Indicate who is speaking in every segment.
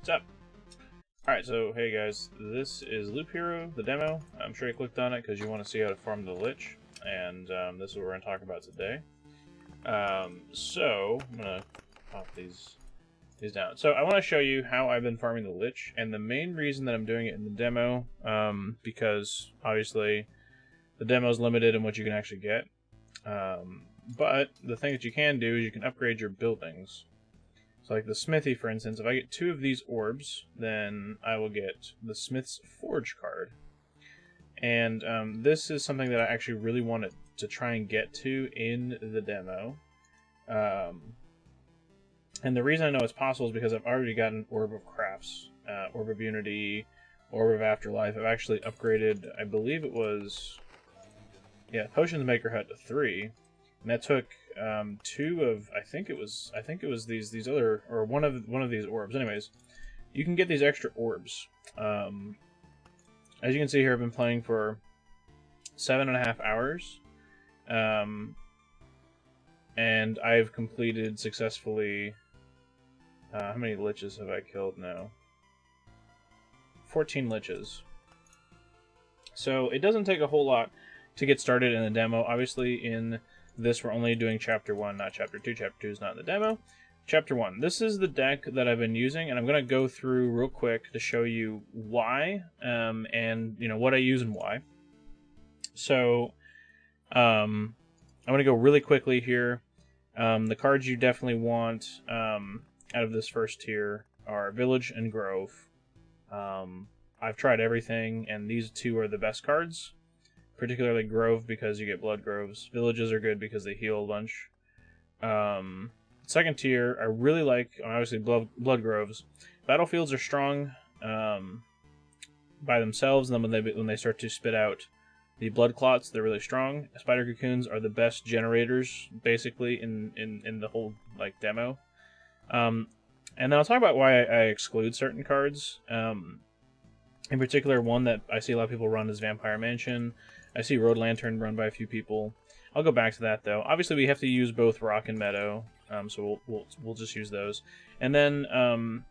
Speaker 1: What's up? Alright, so hey guys, this is Loop Hero, the demo. I'm sure you clicked on it because you want to see how to farm the Lich, and this is what we're going to talk about today. So, I'm going to pop these down. So I want to show you how I've been farming the Lich, and the main reason that I'm doing it in the demo, because obviously the demo is limited in what you can actually get. But the thing that you can do is you can upgrade your buildings. So like the smithy, for instance, if I get 2 of these orbs, then I will get the Smith's Forge card. And this is something that I actually really wanted to try and get to in the demo. And the reason I know it's possible is because I've already gotten Orb of Crafts, Orb of Unity, Orb of Afterlife. I've actually upgraded, I believe it was, Potions Maker Hut to 3. And that took 2 of, I think it was these other, or one of these orbs. Anyways, you can get these extra orbs. As you can see here, I've been playing for 7.5 hours, and I've completed successfully. How many liches have I killed now? 14 liches. So it doesn't take a whole lot to get started in the demo. Obviously, in this, we're only doing Chapter 1, not Chapter 2. Chapter 2 is not in the demo. Chapter 1. This is the deck that I've been using, and I'm going to go through real quick to show you why, and what I use and why. So, I'm going to go really quickly here. The cards you definitely want out of this first tier are Village and Grove. I've tried everything, and these 2 are the best cards. Particularly Grove, because you get Blood Groves. Villages are good because they heal a bunch. Second tier, I really like, obviously, Blood Groves. Battlefields are strong by themselves, and then when they start to spit out the Blood Clots, they're really strong. Spider Cocoons are the best generators, basically, in the whole demo. And then I'll talk about why I exclude certain cards. In particular, one that I see a lot of people run is Vampire Mansion. I see Road Lantern run by a few people. I'll go back to that though. Obviously, we have to use both Rock and Meadow, so we'll just use those. And then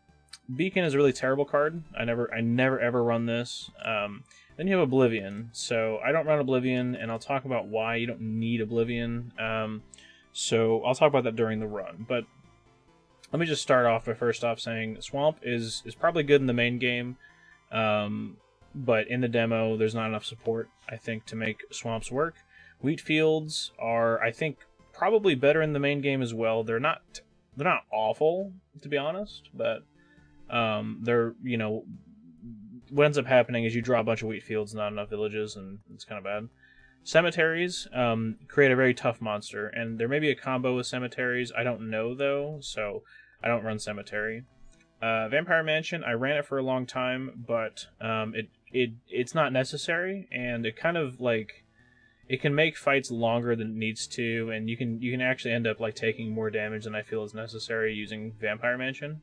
Speaker 1: Beacon is a really terrible card. I never ever run this. Then you have Oblivion. So I don't run Oblivion, and I'll talk about why you don't need Oblivion. So I'll talk about that during the run. But let me just start off by first off saying Swamp is probably good in the main game. But in the demo, there's not enough support, I think, to make Swamps work. Wheat Fields are, I think, probably better in the main game as well. They're not awful, to be honest, but they're, what ends up happening is you draw a bunch of Wheat Fields, not enough villages, and it's kind of bad. Cemeteries create a very tough monster, and there may be a combo with Cemeteries. I don't know, though, so I don't run Cemetery. Vampire Mansion, I ran it for a long time, but it's not necessary, and it kind of it can make fights longer than it needs to, and you can actually end up taking more damage than I feel is necessary using Vampire Mansion.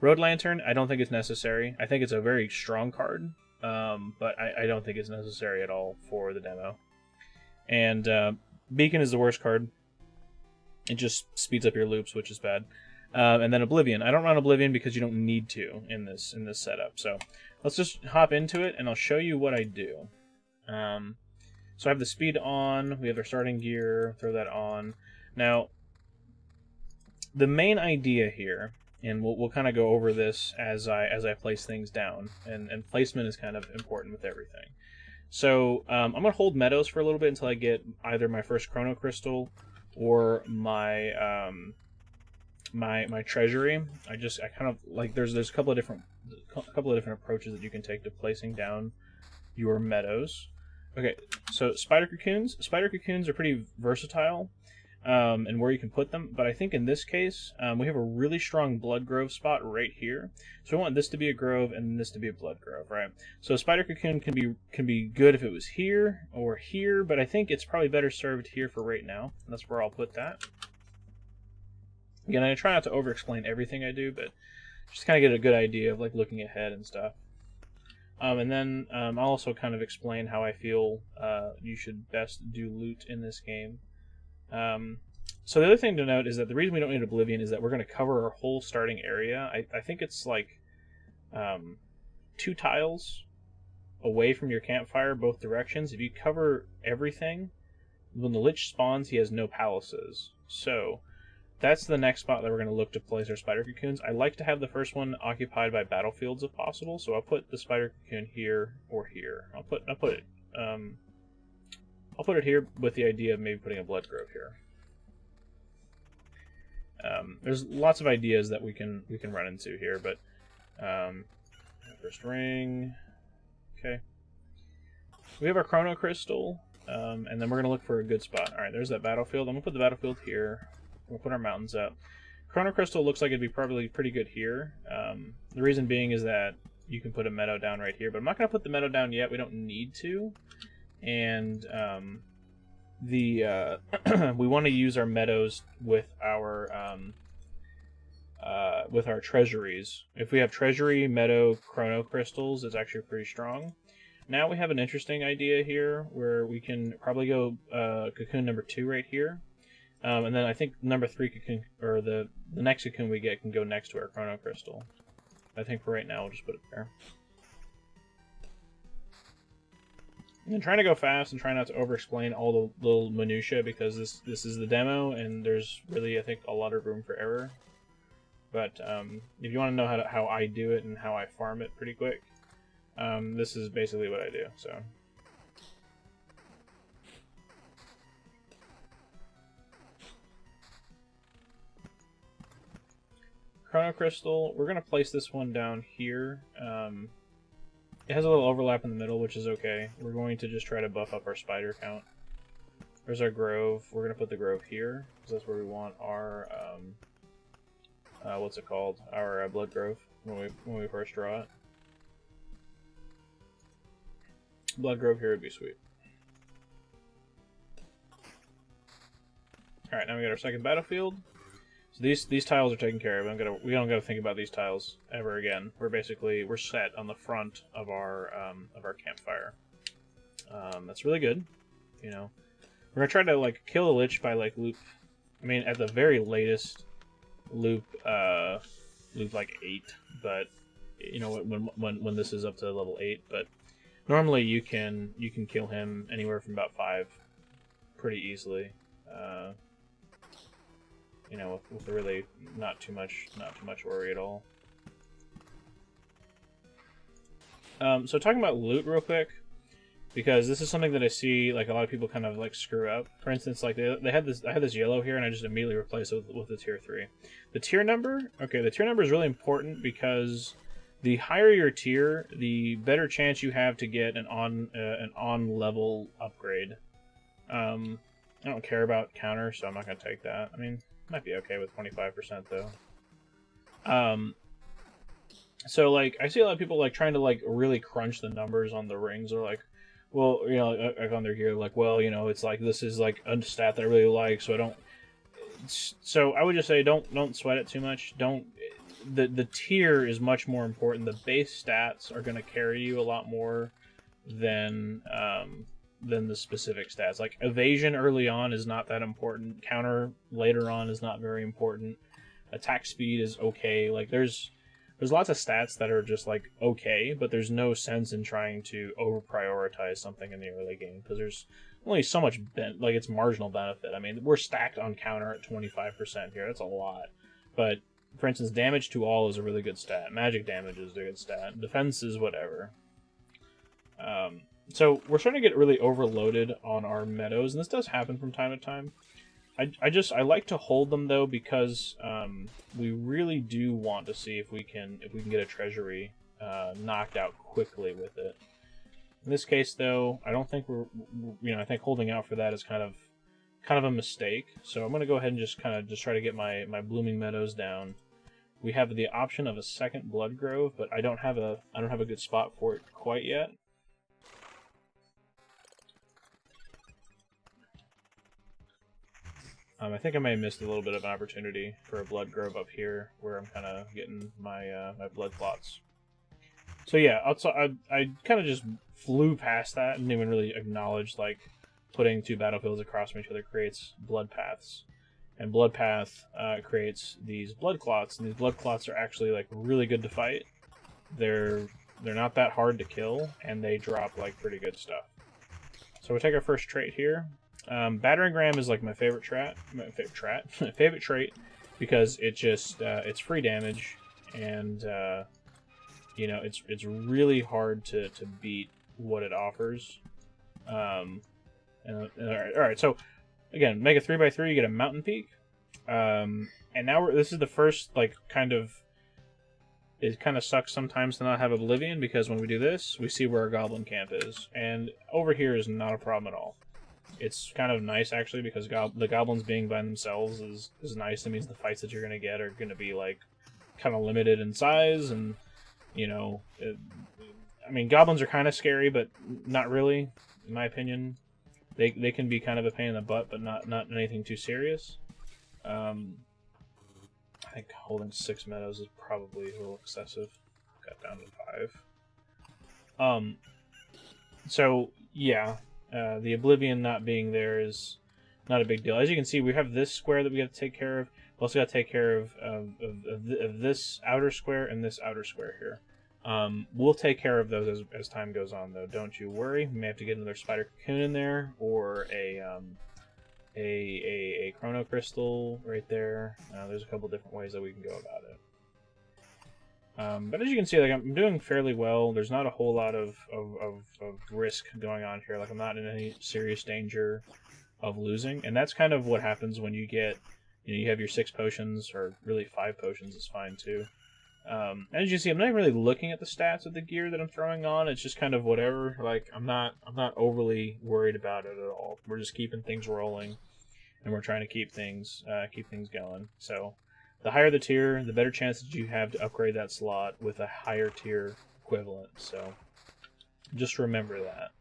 Speaker 1: Road Lantern, I don't think it's necessary. I think it's a very strong card, but I don't think it's necessary at all for the demo. And Beacon is the worst card. It just speeds up your loops, which is bad. And then Oblivion. I don't run Oblivion because you don't need to in this setup. So let's just hop into it, and I'll show you what I do. So I have the speed on. We have our starting gear. Throw that on. Now, the main idea here, and we'll kind of go over this as I place things down, and placement is kind of important with everything. So I'm gonna hold Meadows for a little bit until I get either my first Chrono Crystal or my my treasury. I kind of there's a couple of different approaches that you can take to placing down your meadows. Okay, so Spider Cocoons are pretty versatile, and where you can put them. But I think in this case, we have a really strong Blood Grove spot right here. So we want this to be a Grove and this to be a Blood Grove, right? So Spider Cocoon can be good if it was here or here, but I think it's probably better served here for right now. That's where I'll put that. Again, I try not to over-explain everything I do, but just kind of get a good idea of looking ahead and stuff. And then I'll also kind of explain how I feel you should best do loot in this game. So the other thing to note is that the reason we don't need Oblivion is that we're going to cover our whole starting area. I think it's 2 tiles away from your campfire, both directions. If you cover everything, when the Lich spawns, he has no palaces. So that's the next spot that we're going to look to place our spider cocoons. I like to have the first one occupied by battlefields if possible, so I'll put the spider cocoon here or here. I'll put it here with the idea of maybe putting a blood grove here. There's lots of ideas that we can run into here, but first ring. Okay. We have our chrono crystal, and then we're gonna look for a good spot. All right, there's that battlefield. I'm gonna put the battlefield here. We'll put our mountains up. Chrono crystal looks like it'd be probably pretty good here. The reason being is that you can put a meadow down right here, but I'm not gonna put the meadow down yet. We don't need to, and we want to use our meadows with our treasuries. If we have treasury, meadow, chrono crystals, it's actually pretty strong. Now we have an interesting idea here where we can probably go cocoon number 2 right here. And then I think number 3 cocoon, or the next cocoon we get, can go next to our chrono crystal. I think for right now we'll just put it there. And trying to go fast and trying not to over-explain all the little minutia, because this is the demo and there's really, I think, a lot of room for error. But if you want to know how I do it and how I farm it pretty quick, this is basically what I do. So chrono crystal, we're gonna place this one down here. It has a little overlap in the middle, which is okay. We're going to just try to buff up our spider count. There's our grove. We're gonna put the grove here because that's where we want our what's it called? Our blood grove when we first draw it. Blood grove here would be sweet. All right, now we got our second battlefield. So these tiles are taken care of. We don't gotta think about these tiles ever again. We're set on the front of our campfire. That's really good. You know, we're gonna try to like kill the Lich by like loop. I mean, at the very latest, loop like 8. But you know, when this is up to level 8. But normally you can kill him anywhere from about 5 pretty easily. You know, with really not too much worry at all. So talking about loot real quick, because this is something that I see like a lot of people kind of like screw up. For instance, like I had this yellow here, and I just immediately replaced it with the tier 3. The tier number, okay, the tier number is really important because the higher your tier, the better chance you have to get an on level upgrade. I don't care about counter, so I'm not gonna take that. I mean, might be okay with 25% though. So like I see a lot of people like trying to like really crunch the numbers on the rings, or like, well, you know, like on their gear, like, well, you know, it's like this is like a stat that I really like, so I don't. So I would just say don't sweat it too much. Don't. The tier is much more important. The base stats are going to carry you a lot more than the specific stats. Like evasion early on is not that important. Counter later on is not very important. Attack speed is okay. Like there's lots of stats that are just like okay, but there's no sense in trying to over prioritize something in the early game because there's only so much like it's marginal benefit. I mean, we're stacked on counter at 25% here. That's a lot. But for instance, damage to all is a really good stat. Magic damage is a good stat. Defense is whatever. So we're starting to get really overloaded on our meadows, and this does happen from time to time. I like to hold them though because we really do want to see if we can get a treasury knocked out quickly with it. In this case though, I don't think I think holding out for that is kind of a mistake. So I'm gonna go ahead and just try to get my blooming meadows down. We have the option of a second blood grove, but I don't have a good spot for it quite yet. I think I may have missed a little bit of an opportunity for a blood grove up here, where I'm kind of getting my my blood clots. So yeah, I kind of just flew past that and didn't even really acknowledge like putting 2 battlefields across from each other creates blood paths, and blood path creates these blood clots, and these blood clots are actually like really good to fight. they're not that hard to kill, and they drop like pretty good stuff. So we'll take our first trait here. Battering ram is like my favorite favorite trait, because it just it's free damage, and you know, it's really hard to beat what it offers. All right, so again, make a 3x3, you get a mountain peak, and now this is the first like kind of. It kind of sucks sometimes to not have Oblivion, because when we do this, we see where our goblin camp is, and over here is not a problem at all. It's kind of nice, actually, because the goblins being by themselves is nice. It means the fights that you're going to get are going to be, like, kind of limited in size, and, you know... I mean, goblins are kind of scary, but not really, in my opinion. They can be kind of a pain in the butt, but not anything too serious. I think holding 6 meadows is probably a little excessive. Got down to 5. So, yeah, the Oblivion not being there is not a big deal. As you can see, we have this square that we have to take care of. We also got to take care of this outer square and this outer square here. We'll take care of those as time goes on, though. Don't you worry. We may have to get another spider cocoon in there, or a chrono crystal right there. There's a couple different ways that we can go about it. But as you can see, like, I'm doing fairly well. There's not a whole lot of risk going on here. Like, I'm not in any serious danger of losing, and that's kind of what happens when you get, you know, you have your 6 potions, or really 5 potions is fine too. As you can see, I'm not even really looking at the stats of the gear that I'm throwing on. It's just kind of whatever. Like, I'm not overly worried about it at all. We're just keeping things rolling, and we're trying to keep things going. So, the higher the tier, the better chance that you have to upgrade that slot with a higher tier equivalent. So, just remember that.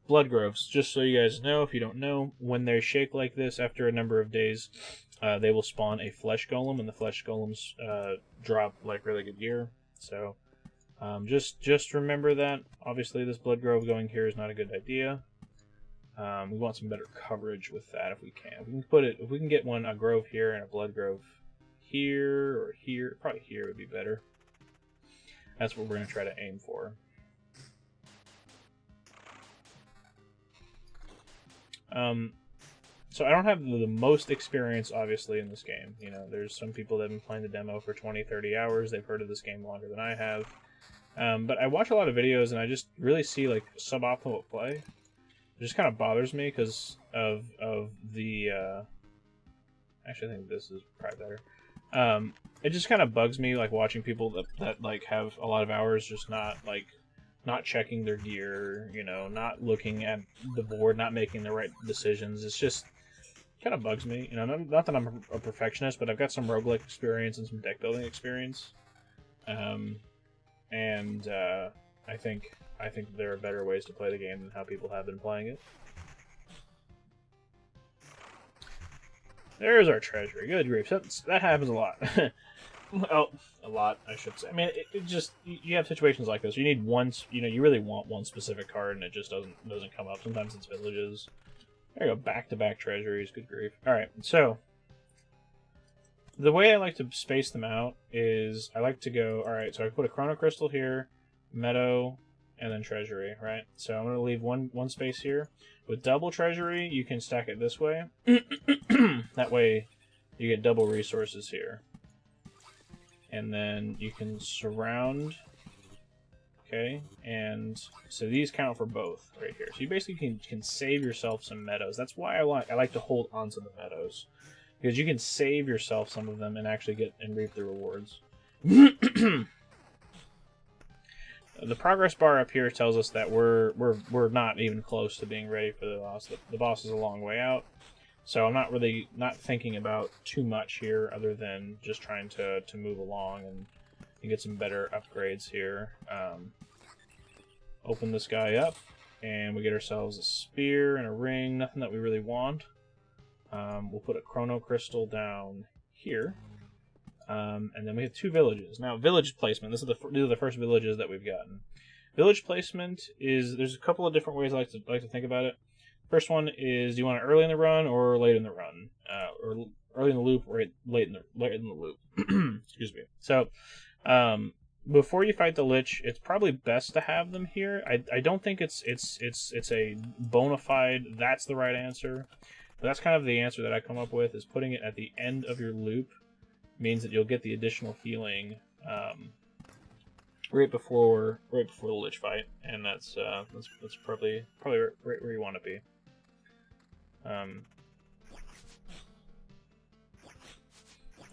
Speaker 1: Blood groves, just so you guys know, if you don't know, when they shake like this after a number of days, they will spawn a flesh golem, and the flesh golems drop like really good gear. So just remember that. Obviously, this blood grove going here is not a good idea. We want some better coverage with that if we can. If we can get a grove here and a blood grove here or here. Probably here would be better. That's what we're going to try to aim for. So I don't have the most experience, obviously, in this game. You know, there's some people that have been playing the demo for 20, 30 hours. They've heard of this game longer than I have. But I watch a lot of videos, and I just really see, like, suboptimal play. It just kind of bothers me because of the... Actually, I think this is probably better. It just kind of bugs me, like, watching people that like, have a lot of hours just not checking their gear, you know, not looking at the board, not making the right decisions. It's just kind of bugs me. You know, not that I'm a perfectionist, but I've got some roguelike experience and some deck building experience. I think there are better ways to play the game than how people have been playing it. There's our treasury. Good grief. That happens a lot. Well, a lot, I should say. I mean, it just, you have situations like this. You need one, you know, you really want one specific card, and it just doesn't come up. Sometimes it's villages. There you go, back-to-back treasuries. Good grief. Alright, so, the way I like to space them out is, I like to go, alright, so I put a chrono crystal here, meadow, and then treasury, right? So I'm going to leave one space here. With double treasury, you can stack it this way. That way, you get double resources here. And then you can surround, okay, and so these count for both right here. So you basically can save yourself some meadows. That's why I like to hold onto the meadows, because you can save yourself some of them and actually get and reap the rewards. The progress bar up here tells us that we're not even close to being ready for the boss. The boss is a long way out. So I'm not thinking about too much here, other than just trying to move along and get some better upgrades here. Open this guy up, and we get ourselves a spear and a ring. Nothing that we really want. We'll put a chrono crystal down here, and then we have 2 villages. Now, village placement. These are the first villages that we've gotten. Village placement is, there's a couple of different ways I like to think about it. First one is, do you want it early in the run or late in the run? Or early in the loop or late in the loop. Excuse me. So, before you fight the Lich, it's probably best to have them here. I don't think it's a bona fide that's the right answer. But that's kind of the answer that I come up with, is putting it at the end of your loop means that you'll get the additional healing right before the Lich fight, and that's probably right where you want to be.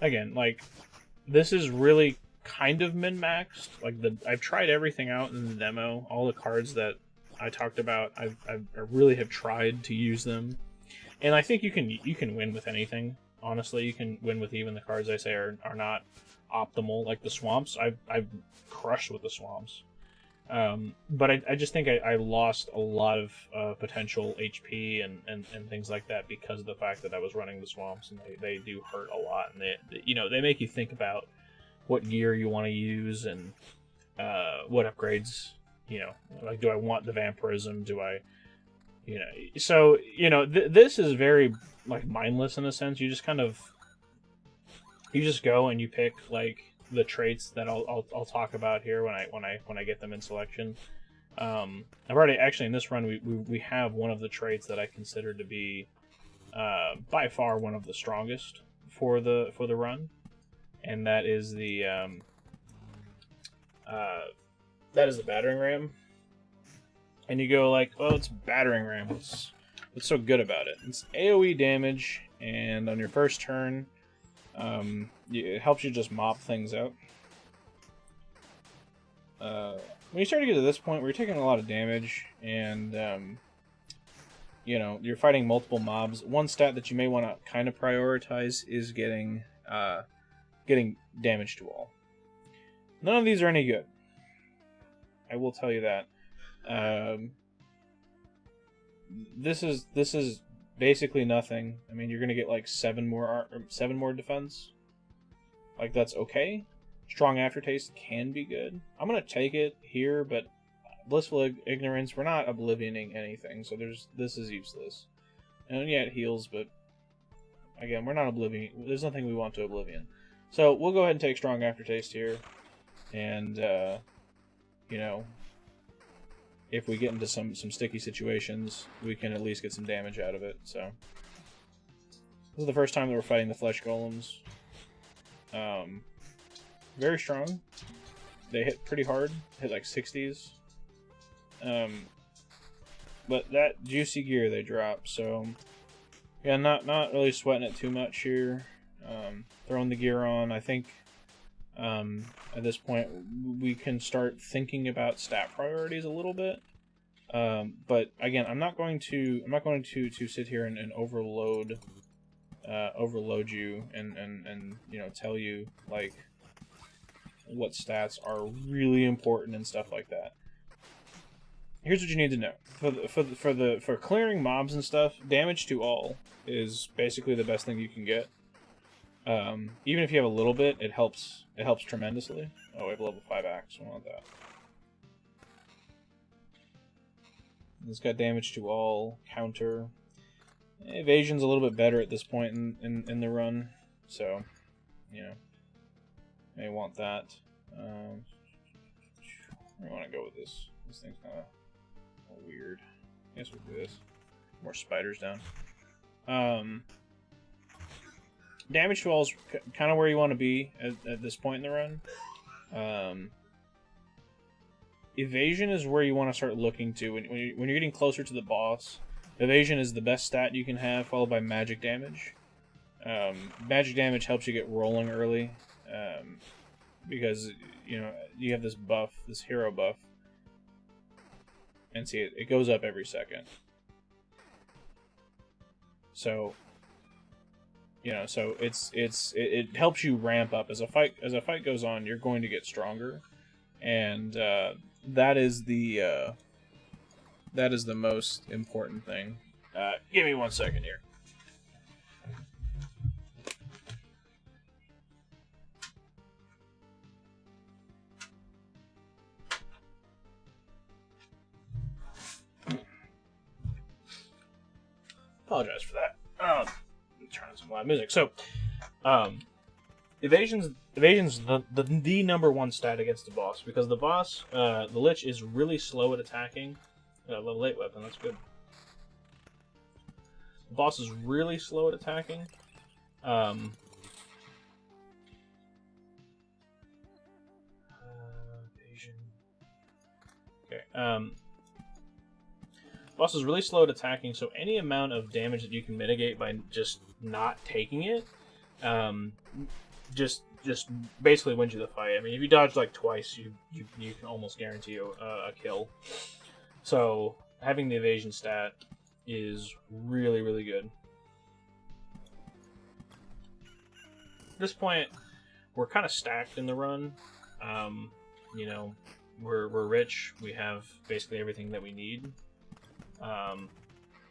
Speaker 1: Again, like, this is really kind of min-maxed. Like, I've tried everything out in the demo. All the cards that I talked about, I really have tried to use them, and I think you can win with anything. Honestly, you can win with even the cards I say are not optimal, like the swamps. I've crushed with the swamps, but I just think I lost a lot of potential HP and things like that because of the fact that I was running the swamps, and they do hurt a lot, and they make you think about what gear you want to use and what upgrades. Like, do I want the vampirism? Do I, so this is very like mindless in a sense. You just go and you pick like the traits that I'll talk about here when I get them in selection. I've already actually in this run we have one of the traits that I consider to be by far one of the strongest for the run, and that is the battering ram. And you go like, oh, it's battering ram. What's so good about it? It's AoE damage, and on your first turn, it helps you just mop things out. When you start to get to this point where you're taking a lot of damage, and you're fighting multiple mobs, one stat that you may want to kind of prioritize is getting damage to all. None of these are any good. I will tell you that. This is basically nothing. I mean, you're gonna get like 7 more defense. Like, that's okay. Strong aftertaste can be good. I'm gonna take it here, but blissful ignorance. We're not oblivioning anything, so this is useless. And yeah, it heals, but again, we're not oblivion. There's nothing we want to oblivion. So we'll go ahead and take strong aftertaste here, and if we get into some sticky situations, we can at least get some damage out of it. So this is the first time that we're fighting the flesh golems. Very strong. They hit pretty hard. Hit like 60s. But that juicy gear they drop. So yeah, not really sweating it too much here. Throwing the gear on. I think at this point we can start thinking about stat priorities a little bit. But again, I'm not going to sit here and overload you and tell you like what stats are really important and stuff like that. Here's what you need to know. For clearing mobs and stuff, damage to all is basically the best thing you can get. Even if you have a little bit, it helps tremendously. Oh, we have a level 5 axe. I want that. It's got damage to all, counter. Evasion's a little bit better at this point in the run, so may want that. I want to go with this. This thing's kind of weird. I guess we'll do this. More spiders down. Damage to all is kind of where you want to be at this point in the run. Evasion is where you want to start looking to when you're getting closer to the boss. Evasion is the best stat you can have, followed by magic damage. Magic damage helps you get rolling early, because you have this buff, this hero buff, and see it goes up every second. So it helps you ramp up as a fight goes on. You're going to get stronger, and that is the most important thing. Give me 1 second here. Apologize for that. Turn on some live music. So, Evasion's the number one stat against the boss, because the boss, the Lich, is really slow at attacking. Level 8 weapon, that's good. The boss is really slow at attacking. Evasion. Okay. Boss is really slow at attacking, so any amount of damage that you can mitigate by just not taking it, just basically wins you the fight. I mean, if you dodge like twice, you can almost guarantee a kill. So having the evasion stat is really, really good. At this point, we're kind of stacked in the run. You know, we're rich. We have basically everything that we need.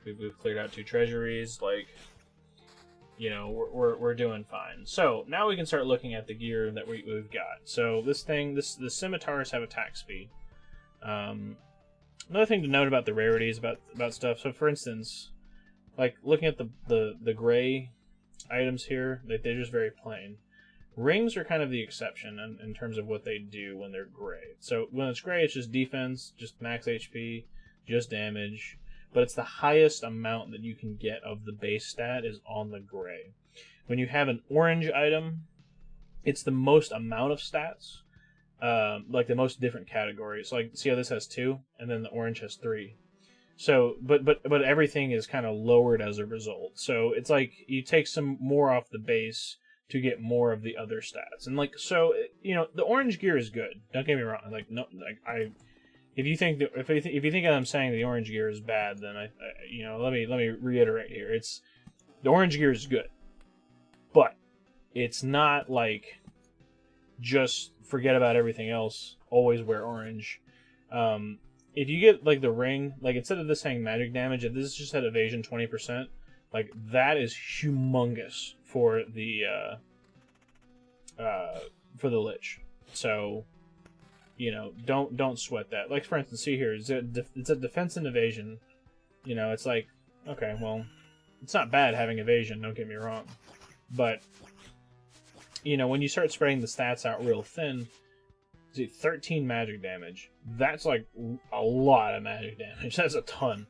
Speaker 1: We've cleared out 2 treasuries. Like, you know, we're doing fine. So now we can start looking at the gear that we've got. So the scimitars have attack speed. Another thing to note about the rarities about stuff. So for instance, like looking at the gray items here, they're just very plain. Rings are kind of the exception in terms of what they do when they're gray. So when it's gray, it's just defense, just max HP, just damage. But it's the highest amount that you can get of the base stat is on the gray. When you have an orange item, it's the most amount of stats, like the most different categories. So like, see how this has 2, and then the orange has 3. So, but everything is kind of lowered as a result. So it's like you take some more off the base to get more of the other stats. And like, so, you know, the orange gear is good. Don't get me wrong. Like, no, like if you think that I'm saying the orange gear is bad, then you know, let me reiterate here. It's the orange gear is good, but it's not like just forget about everything else. Always wear orange. If you get like the ring, like instead of this saying magic damage, if this just had evasion 20%, like that is humongous for the Lich. So, you know, don't sweat that. Like for instance, see here, it's a defense and evasion. You know, it's like, okay, well, it's not bad having evasion. Don't get me wrong, but you know, when you start spreading the stats out real thin, 13 magic damage. That's like a lot of magic damage. That's a ton.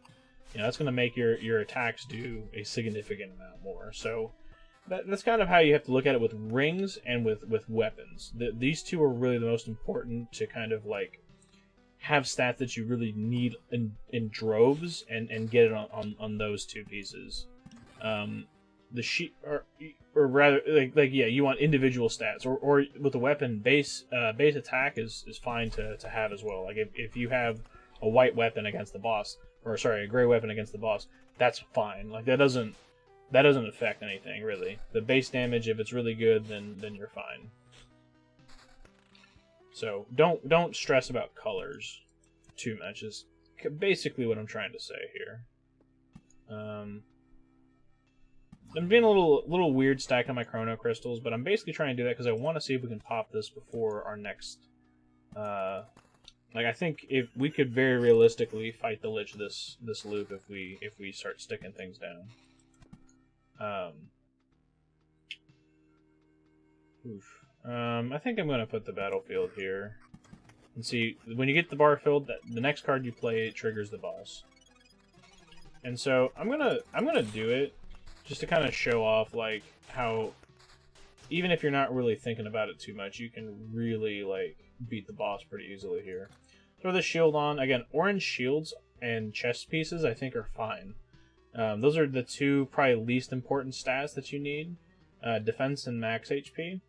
Speaker 1: You know, that's going to make your attacks do a significant amount more. So that's kind of how you have to look at it with rings and with weapons. These two are really the most important to kind of like have stats that you really need in droves and get it on those 2 pieces. The sheep, or rather, like yeah, you want individual stats, or with the weapon base attack is fine to have as well. Like if you have a white weapon against the boss, or sorry, a gray weapon against the boss, that's fine. Like that doesn't affect anything really. The base damage, if it's really good, then you're fine. So don't stress about colors too much. Is basically what I'm trying to say here. I'm being a little weird stacking my chrono crystals, but I'm basically trying to do that because I want to see if we can pop this before our next. Like I think if we could very realistically fight the Lich this loop if we start sticking things down. I think I'm gonna put the battlefield here, and see when you get the bar filled, the next card you play triggers the boss. And so I'm gonna do it. Just to kind of show off, like, how even if you're not really thinking about it too much, you can really, like, beat the boss pretty easily here. Throw the shield on. Again, orange shields and chest pieces, I think, are fine. Those are the 2 probably least important stats that you need. Defense and max HP.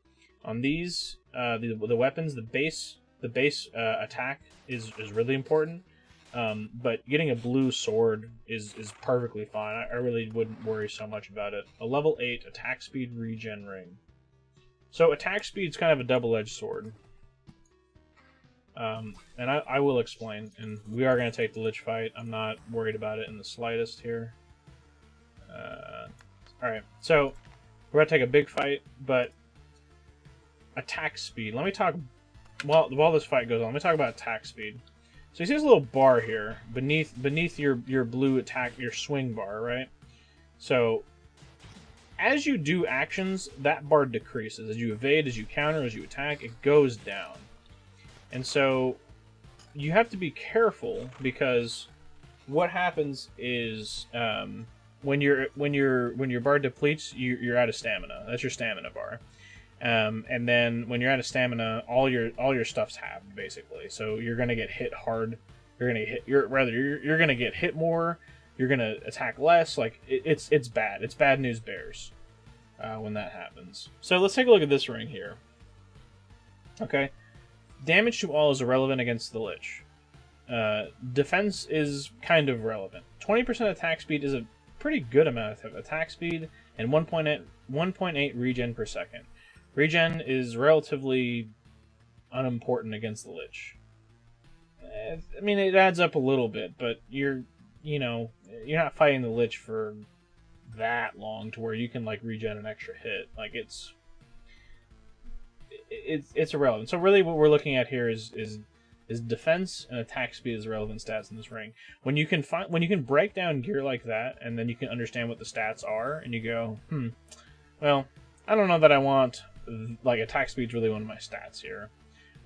Speaker 1: On these, the weapons, the base attack is really important. But getting a blue sword is perfectly fine. I really wouldn't worry so much about it. A level 8 attack speed regen ring. So attack speed's kind of a double-edged sword. And I will explain. And we are going to take the Lich fight. I'm not worried about it in the slightest here. Alright, so we're going to take a big fight, but attack speed. Let me talk... While this fight goes on, let me talk about attack speed. So you see this little bar here beneath your blue attack, your swing bar, right? So as you do actions, that bar decreases. As you evade, as you counter, as you attack, it goes down. And so you have to be careful, because what happens is when your bar depletes, you're out of stamina. That's your stamina bar. And then when you're out of stamina, all your stuff's halved basically. So you're gonna get hit hard. You're gonna get hit more. You're gonna attack less. Like it's bad. It's bad news bears when that happens. So let's take a look at this ring here. Okay, damage to all is irrelevant against the Lich. Defense is kind of relevant. 20% attack speed is a pretty good amount of attack speed, and 1.8 regen per second. Regen is relatively unimportant against the Lich. I mean, it adds up a little bit, but you're not fighting the Lich for that long to where you can like regen an extra hit. Like it's irrelevant. So really, what we're looking at here is defense and attack speed as relevant stats in this ring. When you can break down gear like that, and then you can understand what the stats are, and you go, well, I don't know that I want, like, attack speed's really one of my stats here.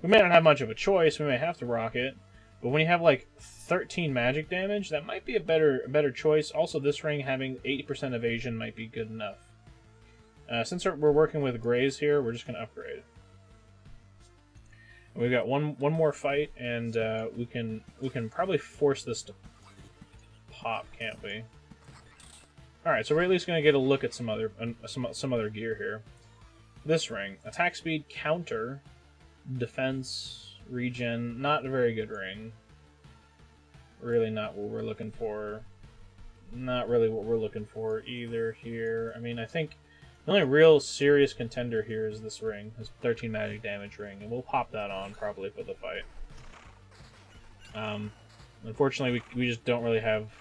Speaker 1: We may not have much of a choice. We may have to rock it. But when you have like 13 magic damage, that might be a better choice. Also, this ring having 80% evasion might be good enough. Since we're working with grays here, we're just going to upgrade. We've got one more fight, and we can probably force this to pop, can't we? All right, so we're at least going to get a look at some other gear here. This ring, attack speed, counter, defense, regen, not a very good ring. Really not what we're looking for. Not really what we're looking for either here. I mean, I think the only real serious contender here is this ring, this 13 magic damage ring, and we'll pop that on probably for the fight. Unfortunately, we just don't really have...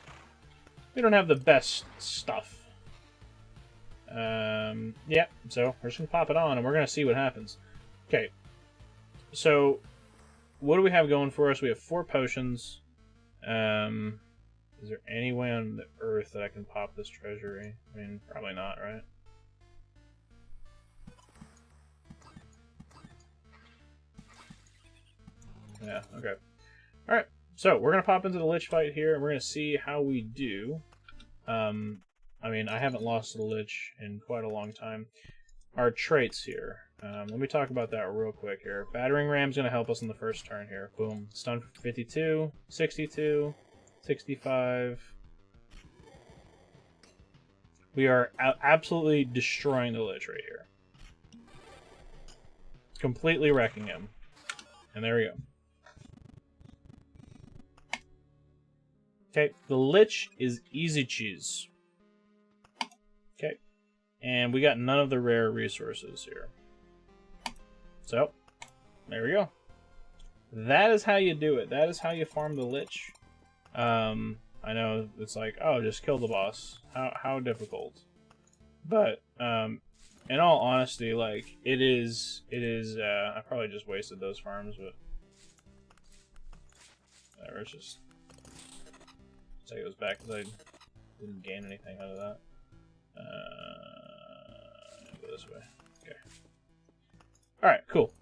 Speaker 1: We don't have the best stuff. Yeah, so we're just going to pop it on, and we're going to see what happens. Okay, so what do we have going for us? We have 4 potions. Is there any way on the earth that I can pop this treasury? I mean, probably not, right? Yeah, okay. Alright, so we're going to pop into the Lich fight here, and we're going to see how we do. I mean, I haven't lost to the Lich in quite a long time. Our traits here. Let me talk about that real quick here. Battering Ram's going to help us in the first turn here. Boom. Stun for 52, 62, 65. We are absolutely destroying the Lich right here. Completely wrecking him. And there we go. Okay, the Lich is easy cheese. Okay, and we got none of the rare resources here. So, there we go. That is how you do it. That is how you farm the Lich. I know it's like, oh, just kill the boss. How difficult? But in all honesty, like it is. I probably just wasted those farms, but whatever. It's just take those back because I didn't gain anything out of that. Go this way. Okay. All right. Cool.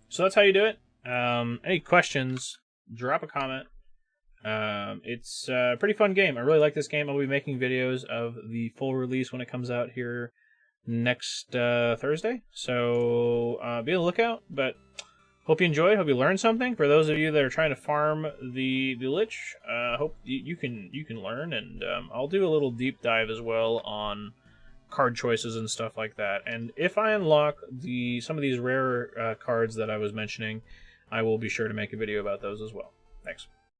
Speaker 1: So that's how you do it. Any questions? Drop a comment. It's a pretty fun game. I really like this game. I'll be making videos of the full release when it comes out here next Thursday. So be on the lookout. But hope you enjoyed. Hope you learned something. For those of you that are trying to farm the Lich, hope you can learn. And I'll do a little deep dive as well on card choices and stuff like that. And if I unlock some of these rare cards that I was mentioning, I will be sure to make a video about those as well. Thanks.